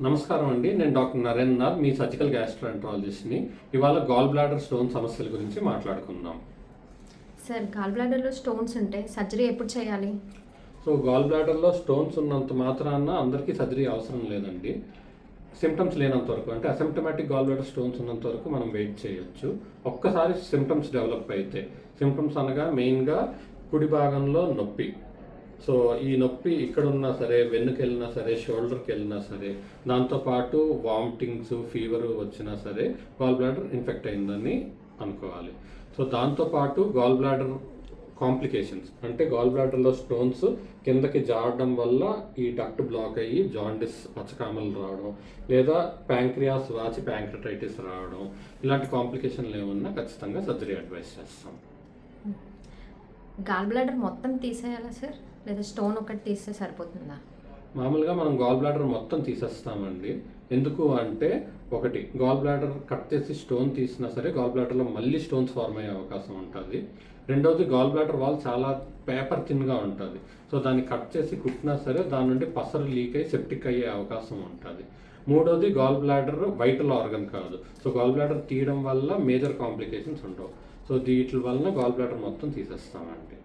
నమస్కారం అండి. నేను డాక్టర్ నరేంద్ర, మీ సర్జికల్ గ్యాస్ట్రోఎంట్రాలజిస్ట్ని. ఇవాళ గాల్ బ్లాడర్ స్టోన్ సమస్యల గురించి మాట్లాడుకుందాం. సార్, గాల్ బ్లాడర్లో స్టోన్స్ ఉంటే సర్జరీ ఎప్పుడు చేయాలి? సో గాల్ బ్లాడర్లో స్టోన్స్ ఉన్నంత మాత్రాన అందరికీ సర్జరీ అవసరం లేదండి. సిమ్టమ్స్ లేనంత వరకు, అంటే అసిమ్టమాటిక్ గాల్ బ్లాడర్ స్టోన్స్ ఉన్నంత వరకు మనం వెయిట్ చేయొచ్చు. ఒక్కసారి సిమ్టమ్స్ డెవలప్ అయితే, సిమ్టమ్స్ అనగా మెయిన్గా కుడి భాగంలో నొప్పి. సో ఈ నొప్పి ఇక్కడ ఉన్నా సరే, వెన్నుకి వెళ్ళినా సరే, షోల్డర్కి వెళ్ళినా సరే, దాంతోపాటు వామిటింగ్స్, ఫీవర్ వచ్చినా సరే గాల్ బ్లాడర్ ఇన్ఫెక్ట్ అయిందని అనుకోవాలి. సో దాంతోపాటు గాల్ బ్లాడర్ కాంప్లికేషన్స్, అంటే గాల్ బ్లాడర్లో స్టోన్స్ కిందకి జారడం వల్ల ఈ డక్ట్ బ్లాక్ అయ్యి జాండిస్, పచ్చకామలు రావడం, లేదా ప్యాంక్రియాస్ వాచి ప్యాంక్రటైటిస్ రావడం, ఇలాంటి కాంప్లికేషన్లు ఏమన్నా ఖచ్చితంగా సర్జరీ అడ్వైస్ చేస్తాం. గాల్ బ్లాడర్ మొత్తం తీసేయాలా సార్, లేదా స్టోన్ ఒకటి తీస్తే సరిపోతుందా? మామూలుగా మనం గాల్ బ్లాడర్ మొత్తం తీసేస్తామండి. ఎందుకు అంటే, ఒకటి, గాల్ బ్లాడర్ కట్ చేసి స్టోన్ తీసినా సరే గాల్ బ్లాడర్లో మళ్ళీ స్టోన్స్ ఫార్మ్ అయ్యే అవకాశం ఉంటుంది. రెండవది, గాల్ బ్లాడర్ వాల్ చాలా పేపర్ థిన్గా ఉంటుంది. సో దాన్ని కట్ చేసి కుట్టినా సరే దాని నుండి పసరు లీక్ అయ్యి సెప్టిక్ అయ్యే అవకాశం ఉంటుంది. మూడవది, గాల్ బ్లాడర్ వైటల్ ఆర్గన్ కాదు. సో గాల్ బ్లాడర్ తీయడం వల్ల మేజర్ కాంప్లికేషన్స్ ఉండవు. సో వీటి వలన గాల్ బ్లాడర్ మొత్తం తీసేస్తామండి.